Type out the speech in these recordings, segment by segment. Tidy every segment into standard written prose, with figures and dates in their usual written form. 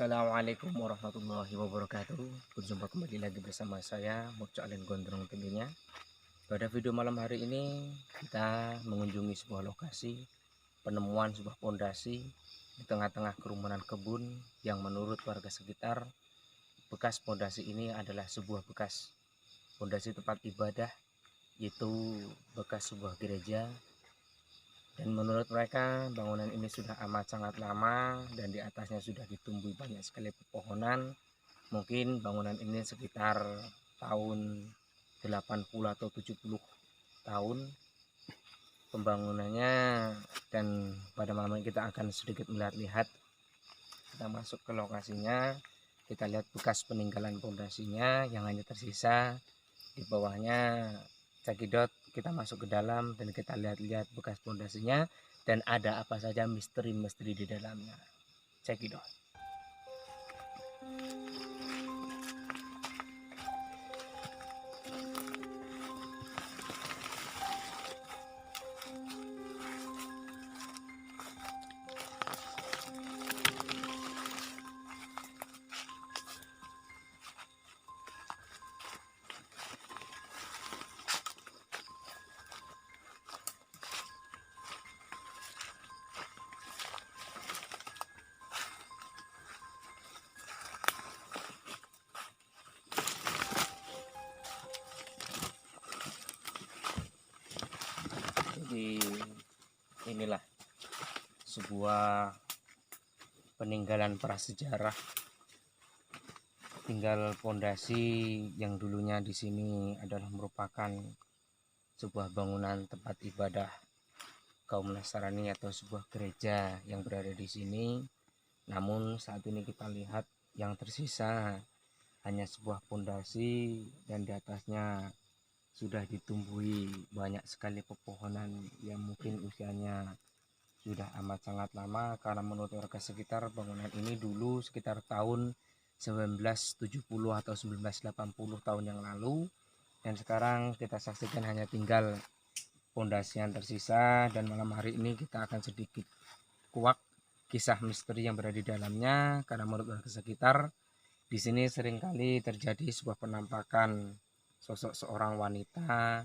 Assalamualaikum warahmatullahi wabarakatuh. Berjumpa kembali lagi bersama saya Murca Alin Gondrong tentunya. Pada video malam hari ini kita mengunjungi sebuah lokasi penemuan sebuah pondasi di tengah-tengah kerumunan kebun yang menurut warga sekitar bekas pondasi ini adalah sebuah bekas pondasi tempat ibadah, yaitu bekas sebuah gereja. Dan menurut mereka bangunan ini sudah amat sangat lama dan di atasnya sudah ditumbuhi banyak sekali pepohonan. Mungkin bangunan ini sekitar tahun 80 atau 70 tahun pembangunannya. Dan pada malam ini kita akan sedikit melihat-lihat. Kita masuk ke lokasinya, kita lihat bekas peninggalan pondasinya yang hanya tersisa di bawahnya. Cekidot, kita masuk ke dalam dan kita lihat-lihat bekas pondasinya dan ada apa saja misteri-misteri di dalamnya. Cekidot. Jadi inilah sebuah peninggalan prasejarah, tinggal pondasi yang dulunya di sini adalah merupakan sebuah bangunan tempat ibadah kaum Nasrani atau sebuah gereja yang berada di sini. Namun saat ini kita lihat yang tersisa hanya sebuah pondasi dan di atasnya sudah ditumbuhi banyak sekali pepohonan yang mungkin usianya sudah amat sangat lama, karena menurut warga sekitar bangunan ini dulu sekitar tahun 1970 atau 1980 tahun yang lalu, dan sekarang kita saksikan hanya tinggal pondasi yang tersisa. Dan malam hari ini kita akan sedikit kuak kisah misteri yang berada di dalamnya, karena menurut warga sekitar di sini seringkali terjadi sebuah penampakan sosok seorang wanita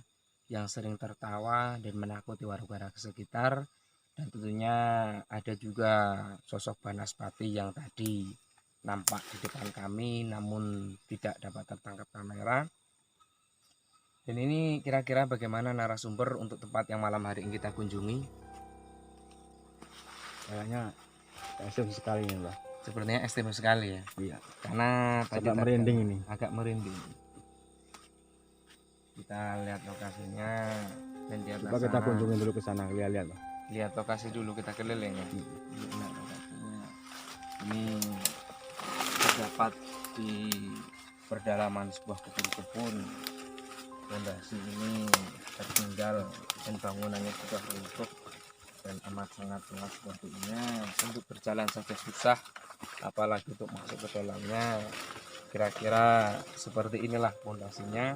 yang sering tertawa dan menakuti warga sekitar. Dan tentunya ada juga sosok Banaspati yang tadi nampak di depan kami namun tidak dapat tertangkap kamera. Dan ini kira-kira bagaimana narasumber untuk tempat yang malam hari ini kita kunjungi? Kayaknya ekstrim sekali nih, Mbak. Sepertinya ekstrim sekali ya. Iya. Karena tadi agak merinding ini. Agak merinding. Kita lihat lokasinya dan di atas coba kita kunjungin dulu ke sana, lihat-lihat, Pak. lihat lokasi dulu, kita keliling ya. Hmm. Nah, lokasinya ini terdapat di pedalaman sebuah kebun-kebun. Fondasi ini tertinggal dan bangunannya sudah runtuh dan amat sangat sepertinya untuk berjalan saja susah, apalagi untuk masuk ke dalamnya. Kira-kira seperti inilah fondasinya.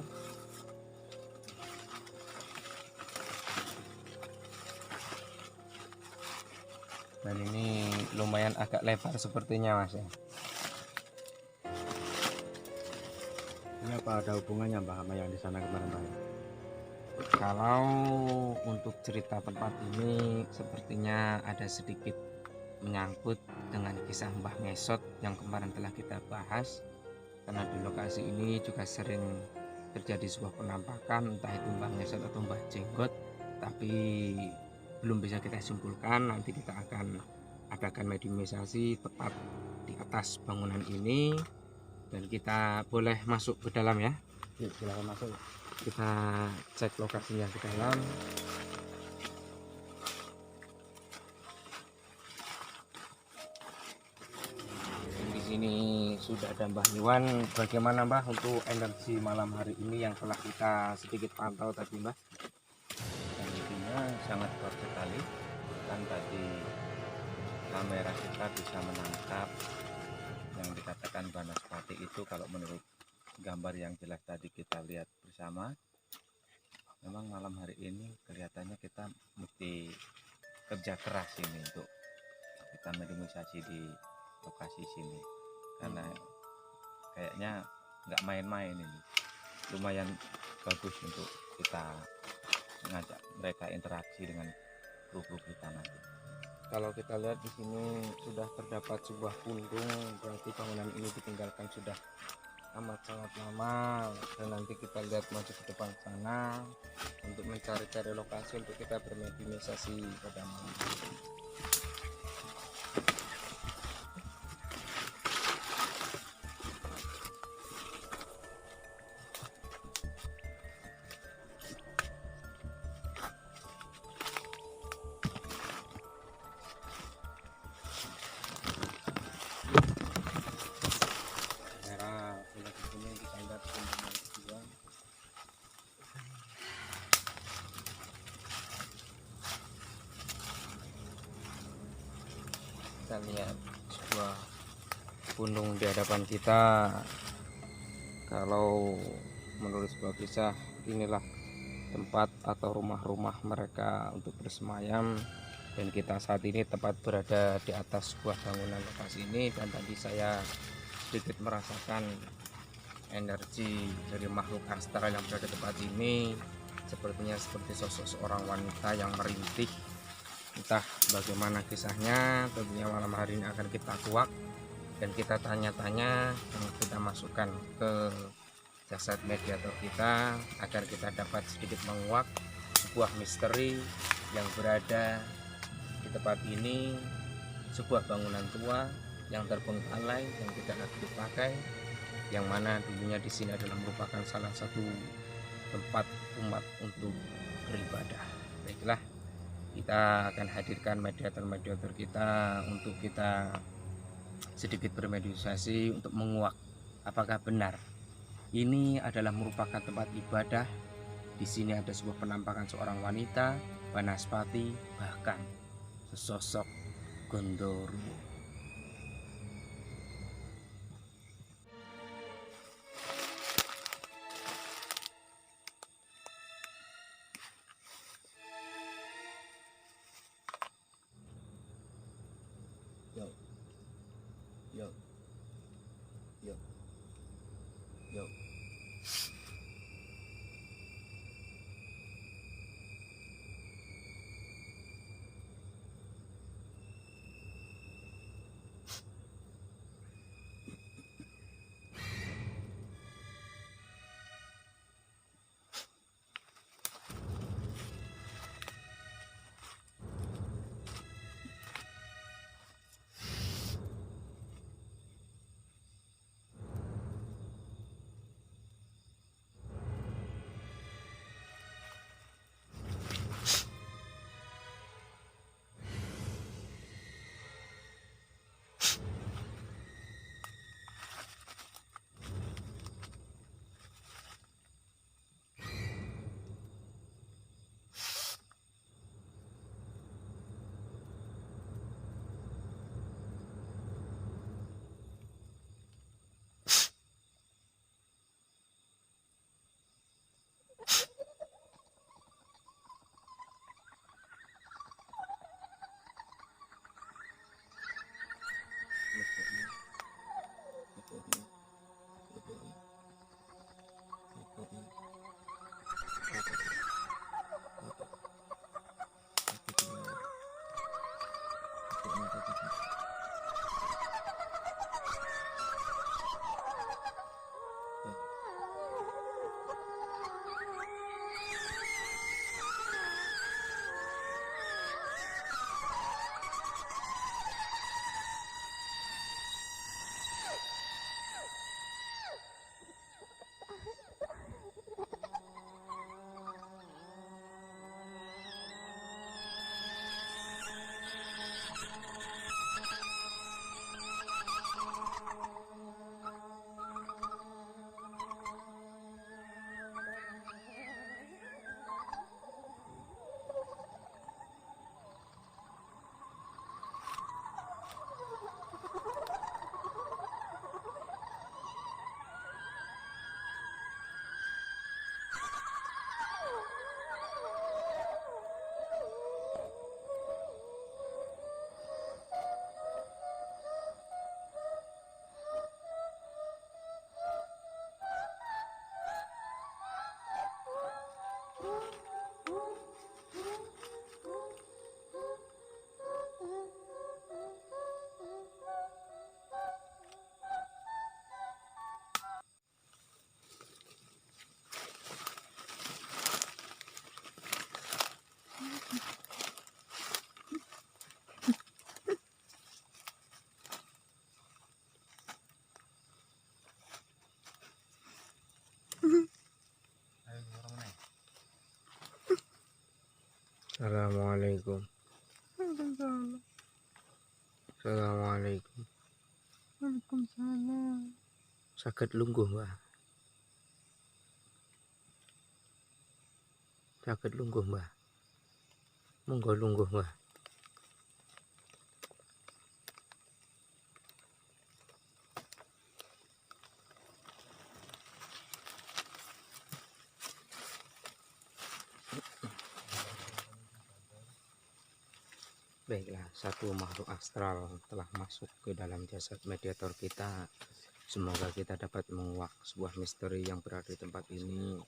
Dan ini lumayan agak lebar sepertinya, Mas ya. Ini apa ada hubungannya Mbak sama yang di sana kemarin Mbak? Kalau untuk cerita tempat ini sepertinya ada sedikit menyangkut dengan kisah Mbah Ngesot yang kemarin telah kita bahas, karena di lokasi ini juga sering terjadi sebuah penampakan, entah itu Mbah Ngesot atau Mbah Jenggot, tapi belum bisa kita simpulkan. Nanti kita akan adakan mediumisasi tepat di atas bangunan ini, dan kita boleh masuk ke dalam ya. Yuk silakan masuk. Kita cek lokasinya ke dalam. Dan di sini sudah ada Mbah Iwan. Bagaimana Mbah untuk energi malam hari ini yang telah kita sedikit pantau tadi, Mbah? Energinya sangat kuat sekali. Kan tadi kamera kita bisa menangkap yang dikatakan Banaspati itu, kalau menurut gambar yang jelas tadi kita lihat bersama, memang malam hari ini kelihatannya kita mesti kerja keras ini untuk kita mediumisasi di lokasi sini, karena kayaknya nggak main-main ini, lumayan bagus untuk kita mengajak mereka interaksi dengan kru-kru kita nanti. Kalau kita lihat di sini sudah terdapat sebuah pundung, berarti bangunan ini ditinggalkan sudah amat sangat lama. Dan nanti kita lihat maju ke depan sana untuk mencari-cari lokasi untuk kita bermediumisasi pada malam ini. Kita lihat sebuah gunung di hadapan kita. Kalau menurut sebuah kisah, inilah tempat atau rumah-rumah mereka untuk bersemayam, dan kita saat ini tepat berada di atas sebuah bangunan lokasi ini. Dan tadi saya sedikit merasakan energi dari makhluk astral yang berada di tempat ini, sepertinya seperti sosok seorang wanita yang merintih. Entah bagaimana kisahnya, tentunya malam hari ini akan kita kuak dan kita tanya-tanya dan kita masukkan ke jasad mediator kita agar kita dapat sedikit menguak sebuah misteri yang berada di tempat ini. Sebuah bangunan tua yang terbengkalai yang tidak lagi dipakai, yang mana dulunya di sini adalah merupakan salah satu tempat umat untuk beribadah. Baiklah, kita akan hadirkan mediator-mediator kita untuk kita sedikit bermediumisasi untuk menguak apakah benar ini adalah merupakan tempat ibadah. Di sini ada sebuah penampakan seorang wanita, Banaspati, bahkan sesosok Gondoruo. Yo, yo, yo, yo. Assalamualaikum. Waalaikumsalam. Saged lungguh, Mbah. Saged lungguh, Mbah. Monggo lungguh, Mbah. Baiklah, satu makhluk astral telah masuk ke dalam jasad mediator kita. Semoga kita dapat menguak sebuah misteri yang berada di tempat ini.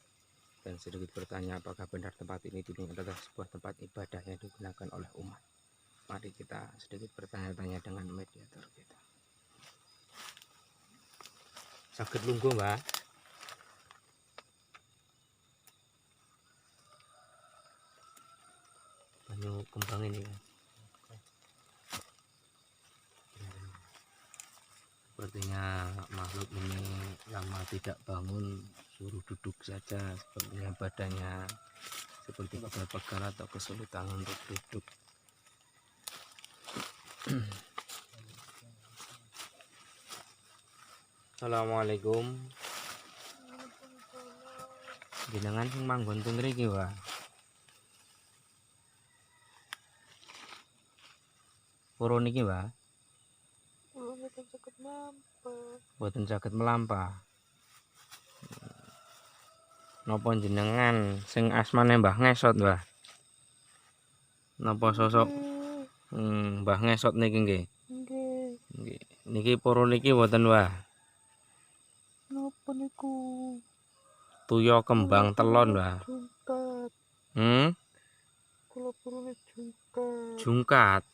Dan sedikit bertanya, apakah benar tempat ini dulu adalah sebuah tempat ibadah yang digunakan oleh umat. Mari kita sedikit bertanya-tanya dengan mediator kita. Saged lungguh, Mbak. Banyu kembang ini kan. Sepertinya makhluk ini lama tidak bangun, suruh duduk saja. Sepertinya badannya seperti pegal-pegal atau kesulitan untuk duduk. Assalamualaikum. Jenengan sing manggon teng mriki, Wah. Poro niki, Wah. Kula mboten saged nampa. Boten saged melampah. Napa jenengan sing asmane Mbah Ngesot, Mbah? Napa sosok Mbah Ngesot niki nggih? Nggih. Nggih. Niki poro niki boten, Wah. Napa niku? Tuya kembang telon, Wah. Jungkat. Kula purune jungkat. jungkat.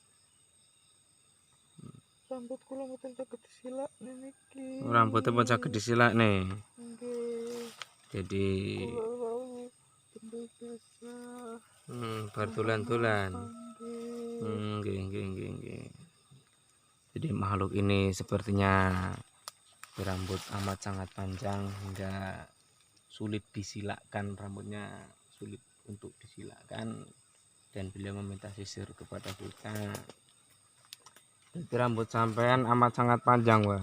Rambut kula mboten saged disilakne niki. Rambutnya pun saged disilakne. Nggih. Jadi Kula wau kendel desa. bertulan-tulan. Nggih. Jadi makhluk ini sepertinya berambut amat sangat panjang hingga sulit disilakkan, rambutnya sulit untuk disilakkan, dan beliau meminta sisir kepada kita. Jadi rambut sampean amat sangat panjang, Wah.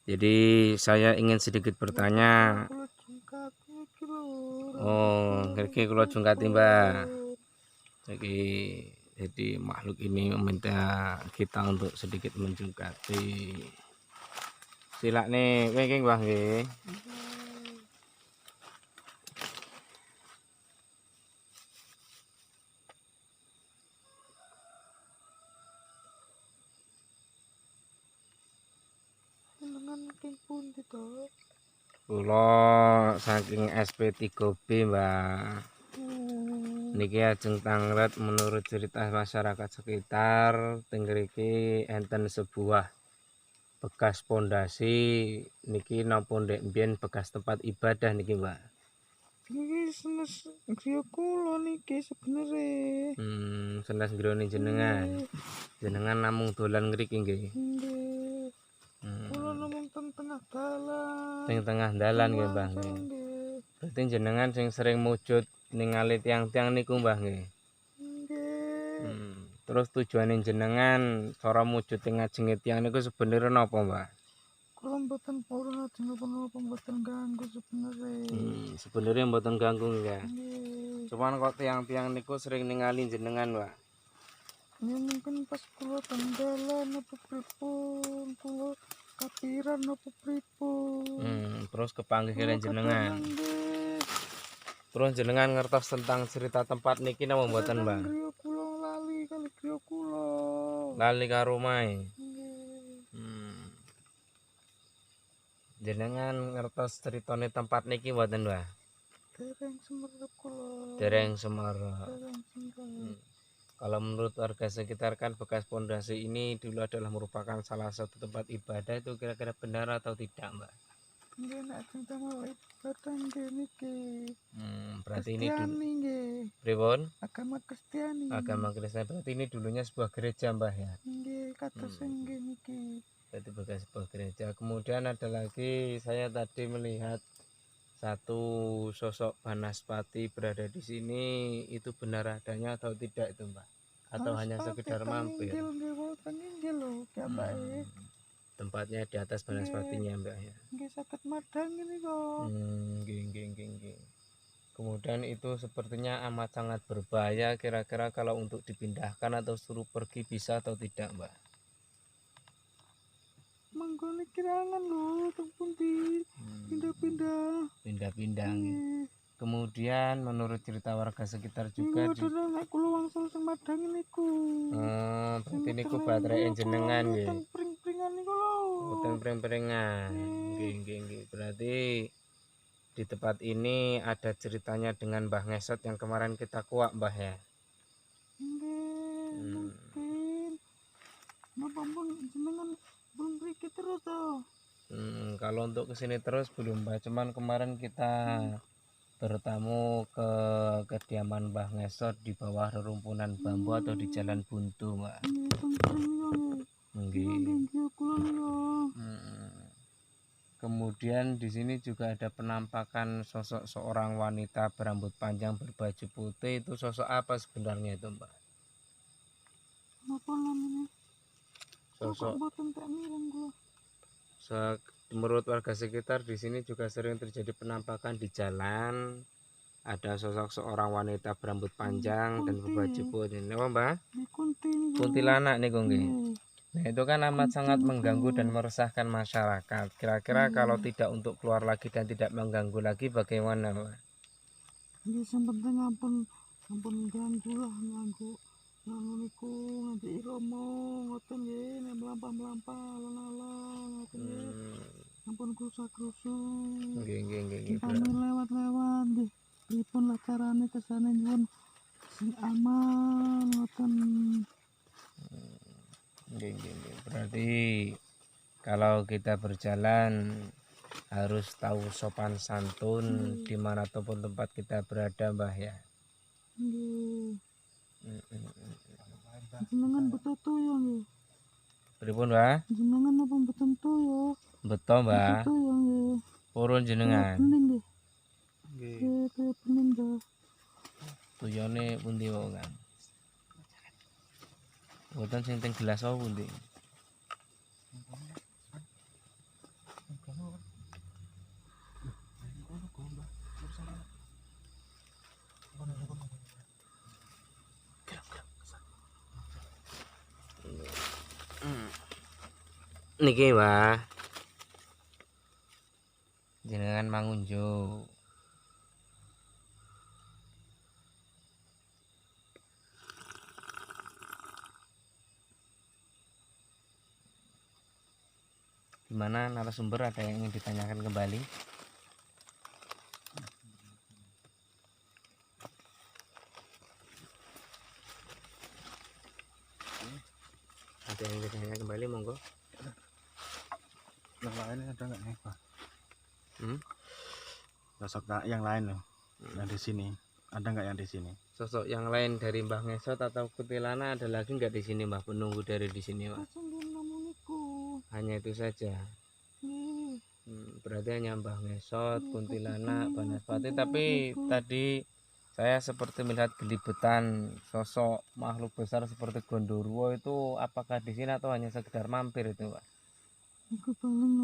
Jadi saya ingin sedikit bertanya. Oh, ngerti kula jungkati, Mbak. Jadi makhluk ini meminta kita untuk sedikit menjungkati. Silakne wingking, Mbah nggih. Kula saking SP3B, Mbak. Niki ajeng tanglet menurut cerita masyarakat sekitar, teng mriki enten sebuah bekas pondasi niki napa ndek mbiyen bekas tempat ibadah niki, Mbak. Niki senes griya kula niki sebenere. Senes griyane jenengan. Jenengan namung dolan ngriki nggih. Nggih. Kula namung tengah dalan. Teng tengah dalan nggih, Mbah. Berarti jenengan sing sering mujud ningali tiang-tiang niku, Mbah nggih. Nggih. Terus tujuane jenengan cara mujud ing ngajenge tiang niku sebenere napa, Mbah? Kula mboten purun ajeng napa-napa, mboten ganggu sebenere. Sebenere mboten ganggu nggih. Nggih. Cuman kok tiang-tiang niku sering ningali jenengan, Mbah. Ya mungkin pas kula tenggelam apa pripun, kula kapiran apa pripun. Terus kepanggih kalian jenengan. Terus jenengan ngertos tentang cerita tempat niki napa mboten, Mbah? Griya kula lali kali griya kula. Lali karo omahe. Nggih. Jenengan ngertos ceritane tempat niki mboten, Mbah? Dereng semerep kula. Dereng semerep. Dereng semerep. Kalau menurut warga sekitar kan bekas pondasi ini dulu adalah merupakan salah satu tempat ibadah, itu kira-kira benar atau tidak, Mbak? Nggih, nek cinta mau ibadah nggih niki. Berarti ini Kristiani nggih. Pripun? Agama Kristiani. Agama Kristen. Berarti ini dulunya sebuah gereja, Mbah ya? Nggih, kados nggih niki. Berarti bekas sebuah gereja. Kemudian ada lagi, saya tadi melihat satu sosok Banaspati berada di sini, itu benar adanya atau tidak itu, Mbak? atau hanya sekedar mampir? Nggih boten inggil lho, ya Mbak. Tempatnya di atas Banaspatinya Mbak ya. Nggih saged madang ini kok. Nggih. Kemudian itu sepertinya amat sangat berbahaya, kira-kira kalau untuk dipindahkan atau suruh pergi bisa atau tidak Mbak? Manggone kirangan lho, teng pundi. Pindah-pindah. Nggih. Kemudian menurut cerita warga sekitar juga Niku adalah nek kula wangsul sing madang niku. berarti niku baterai jenengan nggih. Teng pring-pringan niku lho. Boten pring-pringan. Nggih. Berarti di tempat ini ada ceritanya dengan Mbah Ngesot yang kemarin kita kuak Mbah ya. Nggih, mungkin. Napa pun jenengan belum mriki terus toh. Kalau untuk kesini terus belum Mbah, cuman kemarin kita bertamu ke kediaman Mbah Ngesot di bawah rerumpunan bambu atau di jalan buntu Mbak. Nggih, teng pring niku nggih. Nggih, kula niku. Kemudian di sini juga ada penampakan sosok seorang wanita berambut panjang berbaju putih. Itu sosok apa sebenarnya itu Mbak? Napa namanya? Sosok boten tak mireng kula. menurut warga sekitar di sini juga sering terjadi penampakan di jalan. Ada sosok seorang wanita berambut panjang dan berbaju putih. Ini apa Mbak? Kuntilanak nih nggih. Nah itu kan amat sangat mengganggu dan meresahkan masyarakat. Kira-kira kalau tidak untuk keluar lagi dan tidak mengganggu lagi bagaimana Mbak? Ya sing penting ampun ganggu lah, nganggu niku nganti iromo ngoten nggih, nek mlampah-mlampah alon-alon ngoten nggih. Ampun krusak-krusuk. Nggih. Kami lewat-lewat nggih. Pripun lah carane kesane nyuwun sing aman ngoten. Nggih. Berarti kalau kita berjalan harus tahu sopan santun dimanapun tempat kita berada Mbah ya. Nggih. Jenengan beto tuyo nggih. Pripun Mbah? Jenengan apa mboten tuyo? Beto Mbah. Tuyo nggih. Purun jenengan. Bening nggih. Nggih. Tuyo bening Mbah. Tuyone pundi wae kan? Boten sing teng gelas wae pundi? Niki Mbah. Jenengan mangunjuk. Gimana narasumber, ada yang ingin ditanyakan kembali? Ada yang ingin ditanyakan kembali, monggo. Yang lain ada nggak nih Pak? Hmm? Sosok yang lain loh, yang di sini. Ada nggak yang di sini? Sosok yang lain dari Mbah Ngesot atau Kuntilanak ada lagi nggak di sini Mbah, penunggu dari di sini Mbah? Hanya itu saja. Berarti hanya Mbah Ngesot, Kuntilanak, Banaspati. Tapi tadi saya seperti melihat gelibetan sosok makhluk besar seperti Gondoruo. Itu apakah di sini atau hanya sekedar mampir itu Pak? Iku paling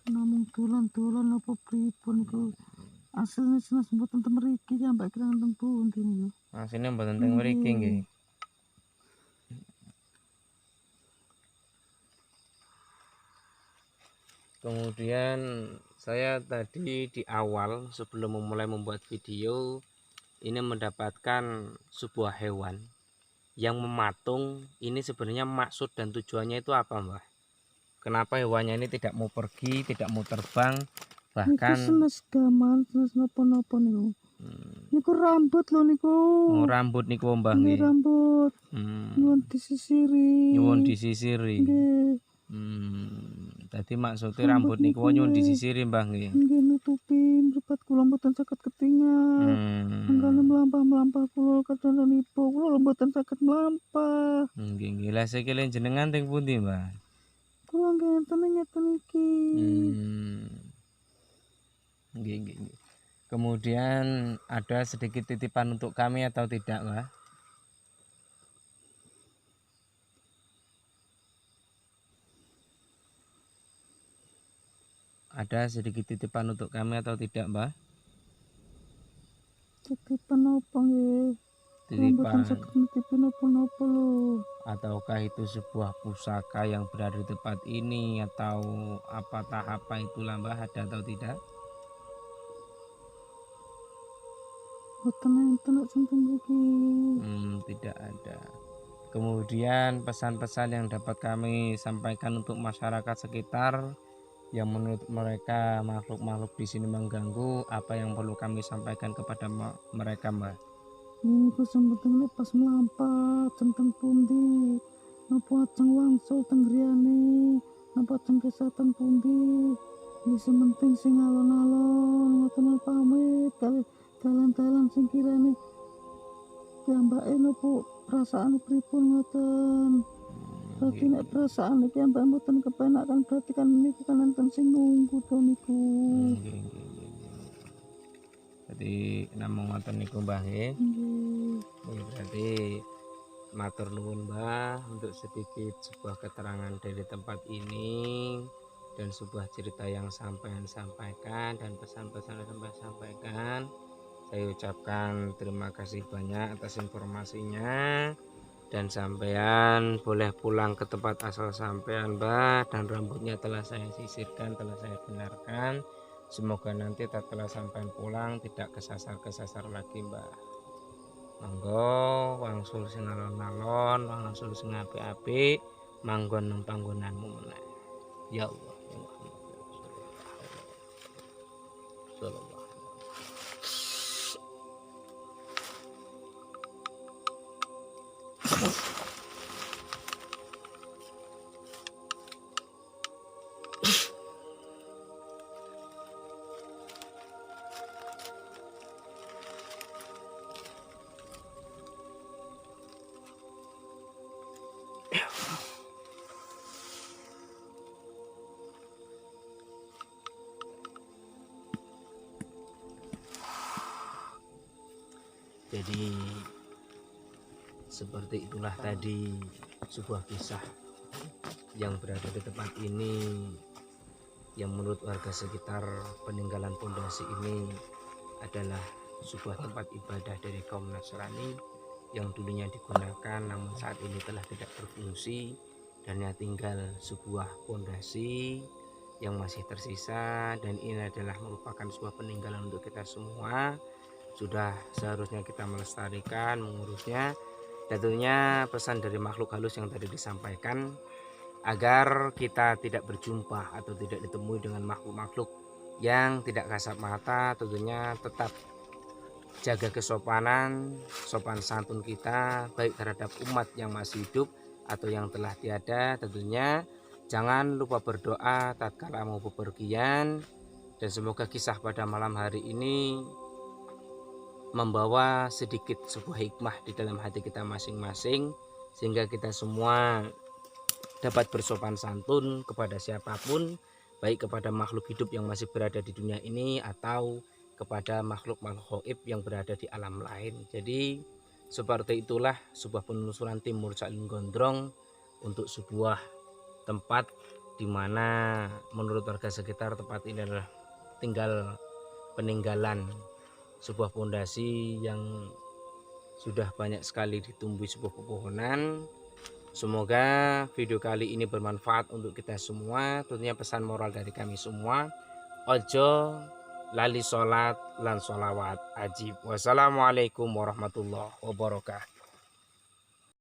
namung dolan-dolan apa pripun iku. Asline senes mboten teng mriki ya mbak kirang teng pundi niku. Asline mboten teng mriki nggih. Kemudian saya tadi di awal sebelum memulai membuat video ini mendapatkan sebuah hewan yang mematung. Ini sebenarnya maksud dan tujuannya itu apa Mbah? Kenapa hewannya ini tidak mau pergi, tidak mau terbang, bahkan senes gaman, senes napa-napa niku. Niku rambut lho niku. Oh, rambut niku Mbah nggih. Rambut. Nyuwun disisiri. Nyuwun disisiri. Nggih. Tadi maksudnya rambut niku nyuwun disisiri Mbah nggih. Nggih nutupi mripat kula mboten saged ketingal. Mangkane mlampah-mlampah kula kadang-kadang kula mboten saged mlampah. Nggih. Lah sikile jenengan teng pundi Mbah? Kula ngenten ngeten iki. Nggih. Kemudian ada sedikit titipan untuk kami atau tidak Mbah? Ada sedikit titipan untuk kami atau tidak, Mbah? Titipan apa nggih? Kula mboten Titipan saged nitipi napa-napa lho. ataukah itu sebuah pusaka yang berada di tempat ini atau apa itulah, Mbah, ada atau tidak? Mboten enten nek sampun mriki. Tidak ada. Kemudian pesan-pesan yang dapat kami sampaikan untuk masyarakat sekitar yang menurut mereka makhluk-makhluk di sini mengganggu, apa yang perlu kami sampaikan kepada mereka, Mbak? Niku sementing pas mlampat teng pundi? Napa ajeng wangsul teng griyane? Napa ajeng kesatan pundi? Ini sementing sing alon-alon ngoten pamit kali dalan-dalan sing kirane piyambake napa perasaan pripun ngoten. Berarti nek perasaan iki ambek mboten kepenak kan berarti kan niku kan enten sing nunggu to niku. Jadi namung ngoten niku, Mbah nggih. Nggih. Berarti matur nuwun, Mbah, untuk sedikit sebuah keterangan dari tempat ini dan sebuah cerita yang sampean sampaikan dan pesan-pesan yang sampean sampaikan. Saya ucapkan terima kasih banyak atas informasinya, dan sampean boleh pulang ke tempat asal sampean, Mbah, dan rambutnya telah saya sisirkan, telah saya benarkan. Semoga nanti tatkala sampean pulang tidak kesasar lagi, Mbah. Monggo wangsul sing alon-alon, wangsul sing apik-apik, manggon nang panggonanmu meneh. Ya Allah, ya Muhammad sallallahu. Jadi seperti itulah tadi sebuah kisah yang berada di tempat ini, yang menurut warga sekitar peninggalan pondasi ini adalah sebuah tempat ibadah dari kaum Nasrani yang dulunya digunakan namun saat ini telah tidak berfungsi, dan hanya tinggal sebuah pondasi yang masih tersisa, dan ini adalah merupakan sebuah peninggalan untuk kita semua. Sudah seharusnya kita melestarikan, mengurusnya. Tentunya pesan dari makhluk halus yang tadi disampaikan agar kita tidak berjumpa atau tidak ditemui dengan makhluk-makhluk yang tidak kasat mata. Tentunya tetap jaga kesopanan, sopan santun kita baik terhadap umat yang masih hidup atau yang telah tiada. Tentunya jangan lupa berdoa tatkala mau bepergian, dan semoga kisah pada malam hari ini membawa sedikit sebuah hikmah di dalam hati kita masing-masing, sehingga kita semua dapat bersopan santun kepada siapapun, baik kepada makhluk hidup yang masih berada di dunia ini atau kepada makhluk-makhluk gaib yang berada di alam lain. Jadi seperti itulah sebuah penelusuran tim Mursalin Gondrong untuk sebuah tempat di mana menurut warga sekitar tempat ini adalah tinggal peninggalan sebuah pondasi yang sudah banyak sekali ditumbuhi sebuah pepohonan. Semoga video kali ini bermanfaat untuk kita semua. Tentunya pesan moral dari kami semua, ojo lali sholat lan sholawat ajib. Wassalamualaikum warahmatullahi wabarakatuh.